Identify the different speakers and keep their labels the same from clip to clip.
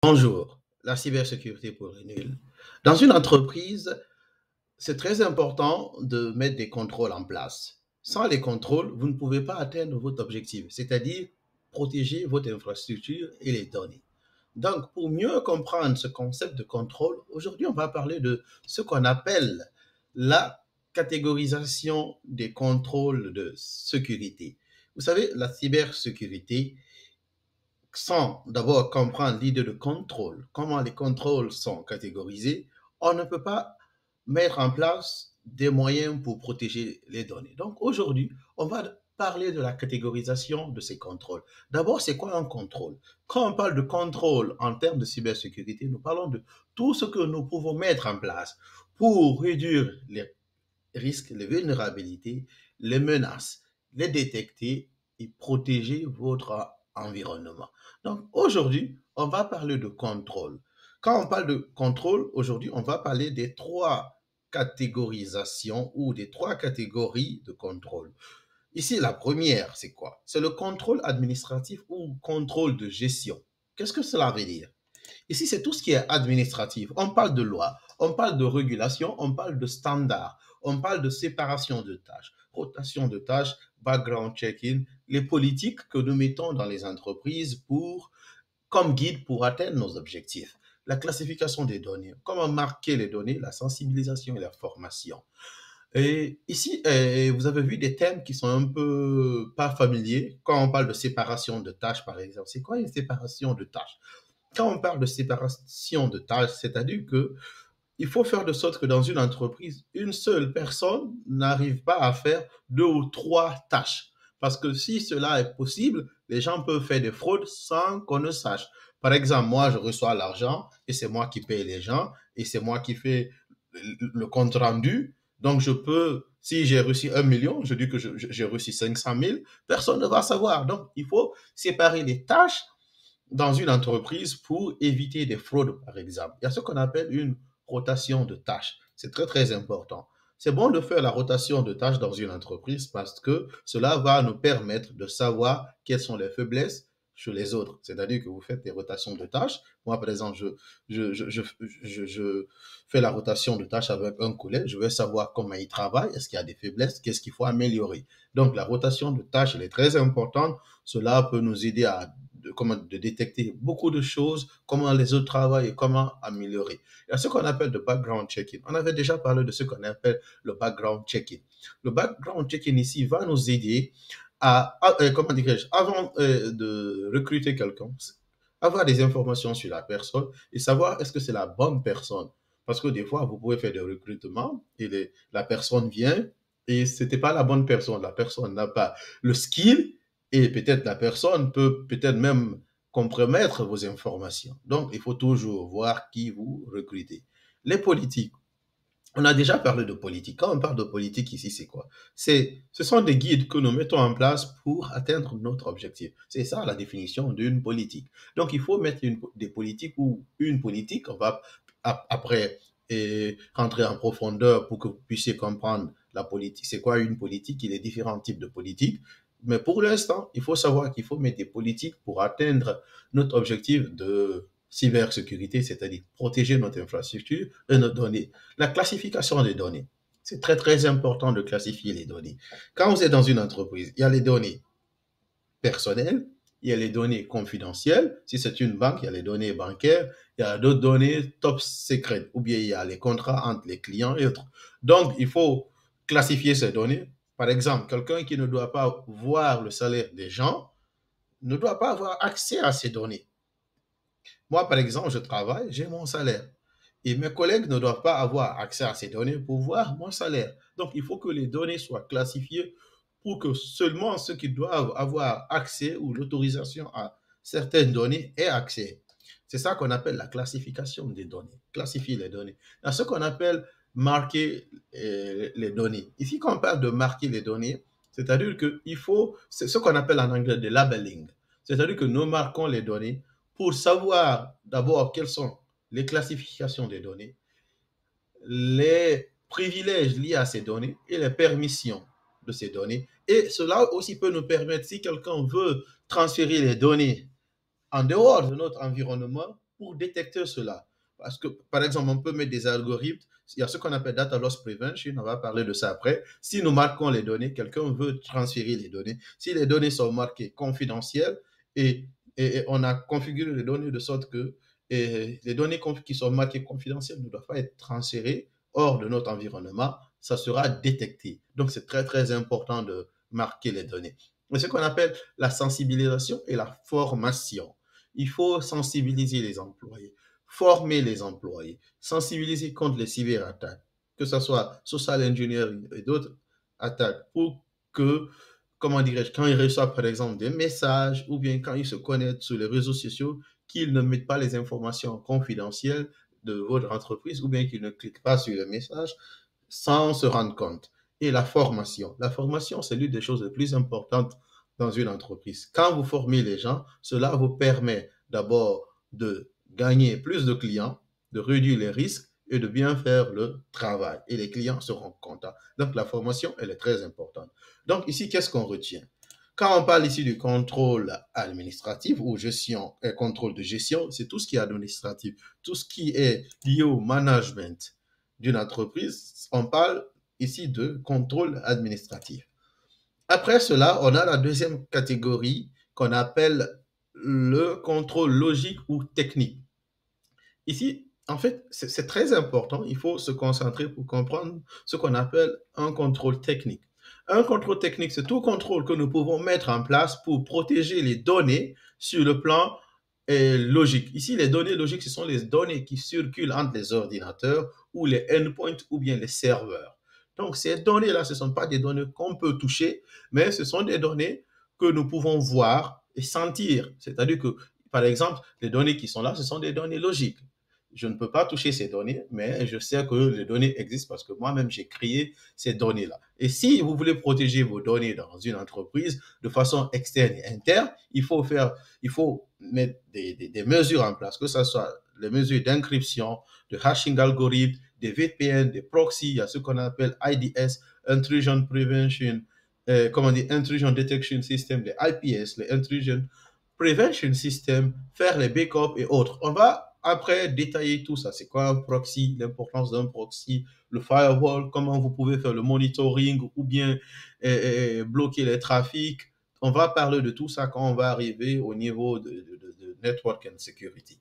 Speaker 1: Bonjour, la cybersécurité pour les nuls. Dans une entreprise, c'est très important de mettre des contrôles en place. Sans les contrôles, vous ne pouvez pas atteindre votre objectif, c'est-à-dire protéger votre infrastructure et les données. Donc, pour mieux comprendre ce concept de contrôle, aujourd'hui, on va parler de ce qu'on appelle la catégorisation des contrôles de sécurité. Vous savez, la cybersécurité, sans d'abord comprendre l'idée de contrôle, comment les contrôles sont catégorisés, on ne peut pas mettre en place des moyens pour protéger les données. Donc aujourd'hui, on va parler de la catégorisation de ces contrôles. D'abord, c'est quoi un contrôle? Quand on parle de contrôle en termes de cybersécurité, nous parlons de tout ce que nous pouvons mettre en place pour réduire les risques, les vulnérabilités, les menaces, les détecter et protéger votre environnement. Donc aujourd'hui, on va parler de contrôle. Quand on parle de contrôle, aujourd'hui, on va parler des trois catégorisations ou des trois catégories de contrôle. Ici, la première, c'est quoi? C'est le contrôle administratif ou contrôle de gestion. Qu'est-ce que cela veut dire? Ici, c'est tout ce qui est administratif. On parle de loi, on parle de régulation, on parle de standards, on parle de séparation de tâches, rotation de tâches, background checking, les politiques que nous mettons dans les entreprises comme guide pour atteindre nos objectifs. La classification des données, comment marquer les données, la sensibilisation et la formation. Et ici, vous avez vu des thèmes qui sont un peu pas familiers. Quand on parle de séparation de tâches, par exemple, c'est quoi une séparation de tâches? Quand on parle de séparation de tâches, c'est-à-dire que il faut faire de sorte que dans une entreprise, une seule personne n'arrive pas à faire deux ou trois tâches. Parce que si cela est possible, les gens peuvent faire des fraudes sans qu'on ne sache. Par exemple, moi, je reçois l'argent et c'est moi qui paye les gens et c'est moi qui fais le compte rendu. Donc, je peux, si j'ai reçu 1 million, je dis que j'ai reçu 500 000, personne ne va savoir. Donc, il faut séparer les tâches dans une entreprise pour éviter des fraudes, par exemple. Il y a ce qu'on appelle une rotation de tâches. C'est très, très important. C'est bon de faire la rotation de tâches dans une entreprise parce que cela va nous permettre de savoir quelles sont les faiblesses chez les autres. C'est-à-dire que vous faites des rotations de tâches. Moi, par exemple, je fais la rotation de tâches avec un collègue. Je veux savoir comment il travaille. Est-ce qu'il y a des faiblesses? Qu'est-ce qu'il faut améliorer? Donc, la rotation de tâches, elle est très importante. Cela peut nous aider à de détecter beaucoup de choses, comment les autres travaillent et comment améliorer. Il y a ce qu'on appelle le background checking. On avait déjà parlé de ce qu'on appelle le background checking. Le background checking ici va nous aider comment dirais-je, avant de recruter quelqu'un, avoir des informations sur la personne et savoir est-ce que c'est la bonne personne. Parce que des fois, vous pouvez faire des recrutements et la personne vient et ce n'était pas la bonne personne. La personne n'a pas le skill et peut-être la personne peut peut-être même compromettre vos informations. Donc, il faut toujours voir qui vous recrutez. Les politiques. On a déjà parlé de politique. Quand on parle de politique ici, c'est quoi? Ce sont des guides que nous mettons en place pour atteindre notre objectif. C'est ça la définition d'une politique. Donc, il faut mettre des politiques ou une politique. On va après rentrer en profondeur pour que vous puissiez comprendre la politique. C'est quoi une politique? Il y a différents types de politiques. Mais pour l'instant, il faut savoir qu'il faut mettre des politiques pour atteindre notre objectif de cybersécurité, c'est-à-dire protéger notre infrastructure et nos données. La classification des données. C'est très, très important de classifier les données. Quand vous êtes dans une entreprise, il y a les données personnelles, il y a les données confidentielles. Si c'est une banque, il y a les données bancaires, il y a d'autres données top secrètes, ou bien il y a les contrats entre les clients et autres. Donc, il faut classifier ces données. Par exemple, quelqu'un qui ne doit pas voir le salaire des gens ne doit pas avoir accès à ces données. Moi, par exemple, je travaille, j'ai mon salaire. Et mes collègues ne doivent pas avoir accès à ces données pour voir mon salaire. Donc, il faut que les données soient classifiées pour que seulement ceux qui doivent avoir accès ou l'autorisation à certaines données aient accès. C'est ça qu'on appelle la classification des données. Classifier les données. Il y a ce qu'on appelle marquer les données. Ici, quand on parle de marquer les données, c'est-à-dire qu'il faut, c'est ce qu'on appelle en anglais de labeling. C'est-à-dire que nous marquons les données pour savoir d'abord quelles sont les classifications des données, les privilèges liés à ces données et les permissions de ces données. Et cela aussi peut nous permettre, si quelqu'un veut transférer les données en dehors de notre environnement, pour détecter cela. Parce que, par exemple, on peut mettre des algorithmes. Il y a ce qu'on appelle data loss prevention. On va parler de ça après. Si nous marquons les données, quelqu'un veut transférer les données. Si les données sont marquées confidentielles et, on a configuré les données de sorte que les données qui sont marquées confidentielles ne doivent pas être transférées hors de notre environnement, ça sera détecté. Donc, c'est très, très important de marquer les données. Mais ce qu'on appelle la sensibilisation et la formation. Il faut sensibiliser les employés, former les employés, sensibiliser contre les cyberattaques, que ce soit social engineering et d'autres attaques, pour que, comment dirais-je, quand ils reçoivent par exemple des messages ou bien quand ils se connectent sur les réseaux sociaux, qu'ils ne mettent pas les informations confidentielles de votre entreprise ou bien qu'ils ne cliquent pas sur le message sans se rendre compte. Et la formation. La formation, c'est l'une des choses les plus importantes dans une entreprise. Quand vous formez les gens, cela vous permet d'abord de gagner plus de clients, de réduire les risques et de bien faire le travail. Et les clients seront contents. Donc, la formation, elle est très importante. Donc, ici, qu'est-ce qu'on retient? Quand on parle ici du contrôle administratif ou gestion et contrôle de gestion, c'est tout ce qui est administratif, tout ce qui est lié au management d'une entreprise. On parle ici de contrôle administratif. Après cela, on a la deuxième catégorie qu'on appelle le contrôle logique ou technique. Ici, en fait, c'est très important. Il faut se concentrer pour comprendre ce qu'on appelle un contrôle technique. Un contrôle technique, c'est tout contrôle que nous pouvons mettre en place pour protéger les données sur le plan logique. Ici, les données logiques, ce sont les données qui circulent entre les ordinateurs ou les endpoints ou bien les serveurs. Donc, ces données-là, ce ne sont pas des données qu'on peut toucher, mais ce sont des données que nous pouvons voir et sentir. C'est-à-dire que, par exemple, les données qui sont là, ce sont des données logiques. Je ne peux pas toucher ces données, mais je sais que les données existent parce que moi-même, j'ai créé ces données-là. Et si vous voulez protéger vos données dans une entreprise de façon externe et interne, il faut mettre des mesures en place, que ce soit les mesures d'encryption, de hashing algorithmes, des VPN, des proxys, il y a ce qu'on appelle IDS, Intrusion Prevention, Intrusion Detection System, les IPS, les Intrusion Prevention System, faire les backups et autres. On va après détailler tout ça. C'est quoi un proxy, l'importance d'un proxy, le firewall, comment vous pouvez faire le monitoring ou bien bloquer les trafics. On va parler de tout ça quand on va arriver au niveau de Network and Security.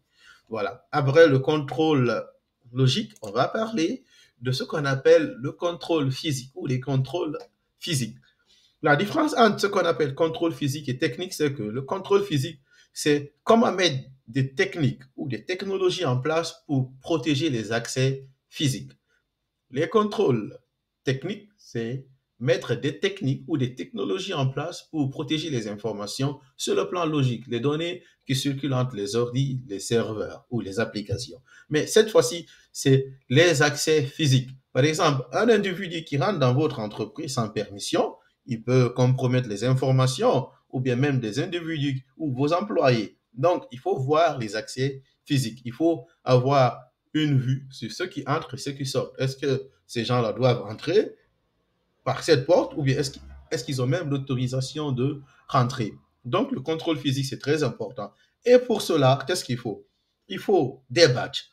Speaker 1: Voilà. Après le contrôle logique, on va parler de ce qu'on appelle le contrôle physique ou les contrôles physiques. La différence entre ce qu'on appelle contrôle physique et technique, c'est que le contrôle physique, c'est comment mettre des techniques ou des technologies en place pour protéger les accès physiques. Les contrôles techniques, c'est mettre des techniques ou des technologies en place pour protéger les informations sur le plan logique, les données qui circulent entre les ordi, les serveurs ou les applications. Mais cette fois-ci, c'est les accès physiques. Par exemple, un individu qui rentre dans votre entreprise sans permission, il peut compromettre les informations ou bien même des individus ou vos employés. Donc, il faut voir les accès physiques. Il faut avoir une vue sur ceux qui entrent et ceux qui sortent. Est-ce que ces gens-là doivent entrer par cette porte ou bien est-ce qu'ils ont même l'autorisation de rentrer? Donc, le contrôle physique, c'est très important. Et pour cela, qu'est-ce qu'il faut? Il faut des badges.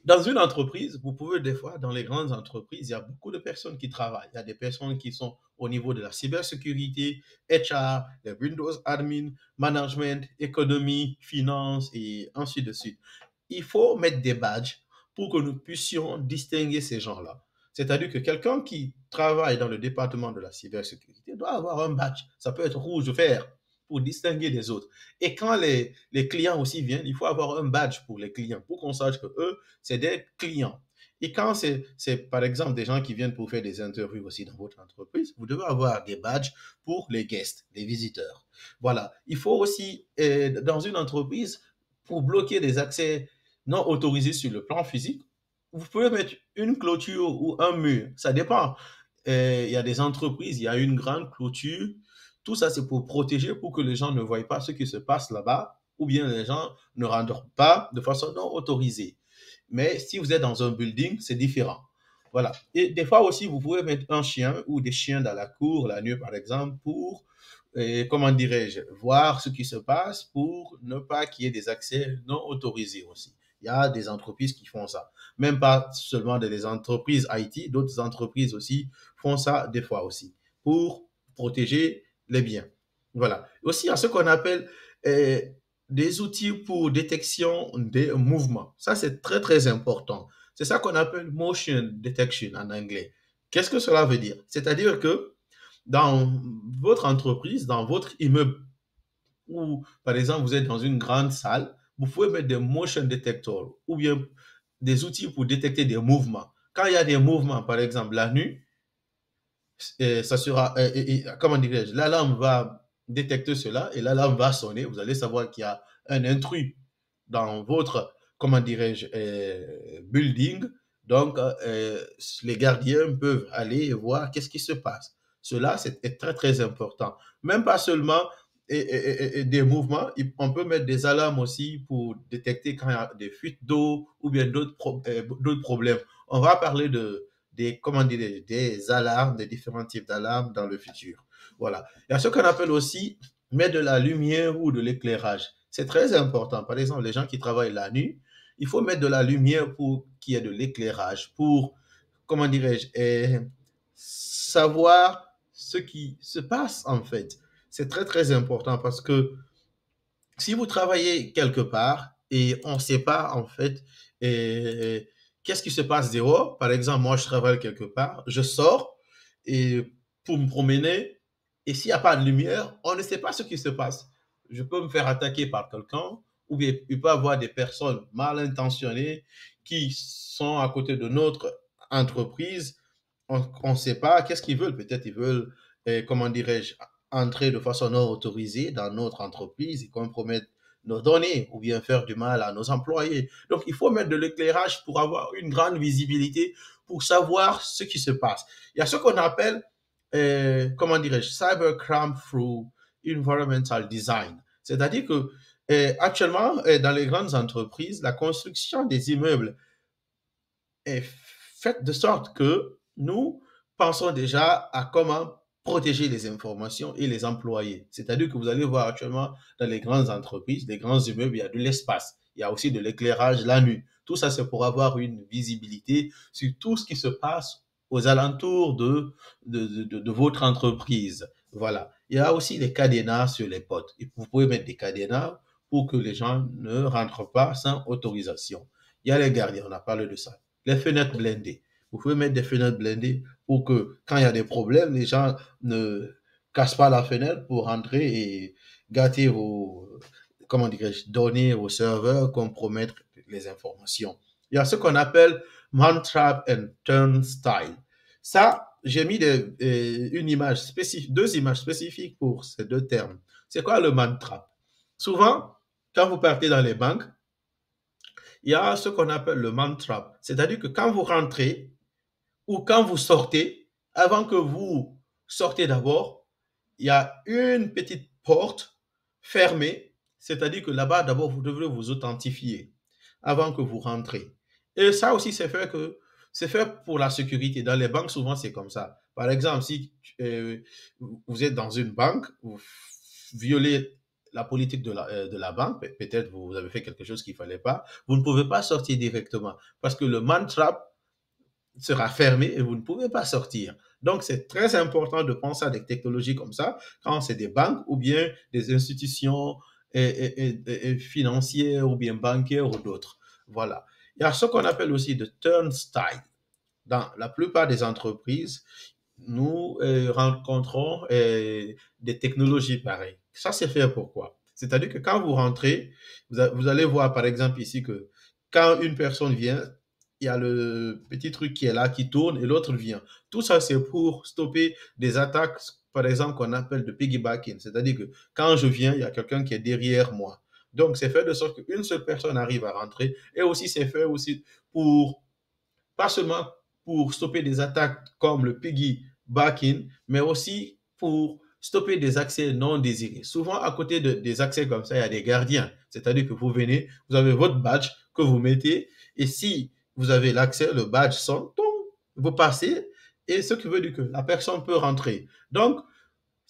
Speaker 1: Dans une entreprise, vous pouvez des fois, dans les grandes entreprises, il y a beaucoup de personnes qui travaillent. Il y a des personnes qui sont au niveau de la cybersécurité, HR, les Windows admin, management, économie, finance et ainsi de suite. Il faut mettre des badges pour que nous puissions distinguer ces gens-là. C'est-à-dire que quelqu'un qui travaille dans le département de la cybersécurité doit avoir un badge. Ça peut être rouge, vert, pour distinguer les autres. Et quand les clients aussi viennent, il faut avoir un badge pour les clients, pour qu'on sache que eux, c'est des clients. Et quand c'est, par exemple, des gens qui viennent pour faire des interviews aussi dans votre entreprise, vous devez avoir des badges pour les guests, les visiteurs. Voilà. Il faut aussi, dans une entreprise, pour bloquer des accès non autorisés sur le plan physique, vous pouvez mettre une clôture ou un mur. Ça dépend. Il y a des entreprises, il y a une grande clôture. Tout ça, c'est pour protéger, pour que les gens ne voient pas ce qui se passe là-bas, ou bien les gens ne rentrent pas de façon non autorisée. Mais si vous êtes dans un building, c'est différent. Voilà. Et des fois aussi, vous pouvez mettre un chien ou des chiens dans la cour, la nuit par exemple, pour comment dirais-je, voir ce qui se passe pour ne pas qu'il y ait des accès non autorisés aussi. Il y a des entreprises qui font ça. Même pas seulement des entreprises IT, d'autres entreprises aussi font ça des fois aussi pour protéger les biens. Voilà. Aussi, il y a ce qu'on appelle euh, des outils pour détection des mouvements. Ça, c'est très, très important. C'est ça qu'on appelle motion detection en anglais. Qu'est-ce que cela veut dire? C'est-à-dire que dans votre entreprise, dans votre immeuble, ou par exemple vous êtes dans une grande salle, vous pouvez mettre des motion detectors ou bien des outils pour détecter des mouvements. Quand il y a des mouvements, par exemple la nuit, ça sera, comment dirais-je, l'alarme va détecter cela et l'alarme va sonner. Vous allez savoir qu'il y a un intrus dans votre, comment dirais-je, building. Donc, les gardiens peuvent aller voir qu'est-ce qui se passe. Cela, c'est très, très important. Même pas seulement des mouvements, on peut mettre des alarmes aussi pour détecter quand il y a des fuites d'eau ou bien d'autres problèmes. On va parler comment dire, des alarmes, des différents types d'alarmes dans le futur. Voilà. Il y a ce qu'on appelle aussi mettre de la lumière ou de l'éclairage. C'est très important. Par exemple, les gens qui travaillent la nuit, il faut mettre de la lumière pour qu'il y ait de l'éclairage, pour, comment dirais-je, savoir ce qui se passe en fait. C'est très, très important parce que si vous travaillez quelque part et on ne sait pas en fait qu'est-ce qui se passe dehors, par exemple, moi je travaille quelque part, je sors et pour me promener et s'il n'y a pas de lumière, on ne sait pas ce qui se passe. Je peux me faire attaquer par quelqu'un ou bien il peut y avoir des personnes mal intentionnées qui sont à côté de notre entreprise. On ne sait pas qu'est-ce qu'ils veulent. Peut-être ils veulent, comment dirais-je, entrer de façon non autorisée dans notre entreprise et compromettre nos données ou bien faire du mal à nos employés. Donc, il faut mettre de l'éclairage pour avoir une grande visibilité, pour savoir ce qui se passe. Il y a ce qu'on appelle, comment dirais-je, cybercrime through environmental design. C'est-à-dire que actuellement, dans les grandes entreprises, la construction des immeubles est faite de sorte que nous pensons déjà à comment protéger les informations et les employés. C'est-à-dire que vous allez voir actuellement dans les grandes entreprises, les grands immeubles, il y a de l'espace. Il y a aussi de l'éclairage la nuit. Tout ça, c'est pour avoir une visibilité sur tout ce qui se passe aux alentours de votre entreprise. Voilà. Il y a aussi des cadenas sur les portes. Vous pouvez mettre des cadenas pour que les gens ne rentrent pas sans autorisation. Il y a les gardiens, on a parlé de ça. Les fenêtres blindées. Vous pouvez mettre des fenêtres blindées pour que quand il y a des problèmes, les gens ne cassent pas la fenêtre pour rentrer et gâter vos, comment dirais-je, données au serveur, compromettre les informations. Il y a ce qu'on appelle man-trap and turnstile. Ça, j'ai mis une image spécifique, deux images spécifiques pour ces deux termes. C'est quoi le man-trap? Souvent, quand vous partez dans les banques, il y a ce qu'on appelle le man-trap. C'est-à-dire que quand vous rentrez ou quand vous sortez, avant que vous sortez d'abord, il y a une petite porte fermée. C'est-à-dire que là-bas, d'abord, vous devrez vous authentifier avant que vous rentrez. Et ça aussi, c'est fait pour la sécurité. Dans les banques, souvent, c'est comme ça. Par exemple, si vous êtes dans une banque, vous violez la politique de la banque, peut-être vous avez fait quelque chose qu'il ne fallait pas, vous ne pouvez pas sortir directement parce que le man-trap sera fermé et vous ne pouvez pas sortir. Donc, c'est très important de penser à des technologies comme ça quand c'est des banques ou bien des institutions financières ou bien bancaires ou d'autres. Voilà. Il y a ce qu'on appelle aussi de turnstile. Dans la plupart des entreprises, nous rencontrons des technologies pareilles. Ça, c'est fait pourquoi? C'est-à-dire que quand vous rentrez, vous allez voir par exemple ici que quand une personne vient, il y a le petit truc qui est là, qui tourne, et l'autre vient. Tout ça, c'est pour stopper des attaques, par exemple, qu'on appelle de piggybacking. C'est-à-dire que quand je viens, il y a quelqu'un qui est derrière moi. Donc, c'est fait de sorte qu'une seule personne arrive à rentrer. Et aussi, c'est fait aussi pour pas seulement pour stopper des attaques comme le piggybacking, mais aussi pour stopper des accès non désirés. Souvent, à côté des accès comme ça, il y a des gardiens. C'est-à-dire que vous venez, vous avez votre badge que vous mettez, et si vous avez l'accès, le badge sonne, vous passez, et ce qui veut dire que la personne peut rentrer. Donc,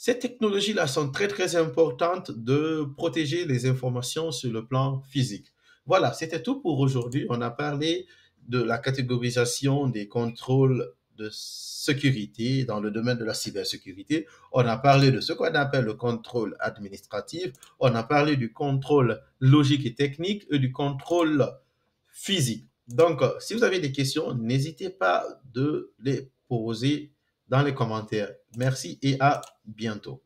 Speaker 1: Ces technologies-là sont très, très importantes de protéger les informations sur le plan physique. Voilà, c'était tout pour aujourd'hui. On a parlé de la catégorisation des contrôles de sécurité dans le domaine de la cybersécurité. On a parlé de ce qu'on appelle le contrôle administratif. On a parlé du contrôle logique et technique et du contrôle physique. Donc, si vous avez des questions, n'hésitez pas de les poser dans les commentaires. Merci et à bientôt.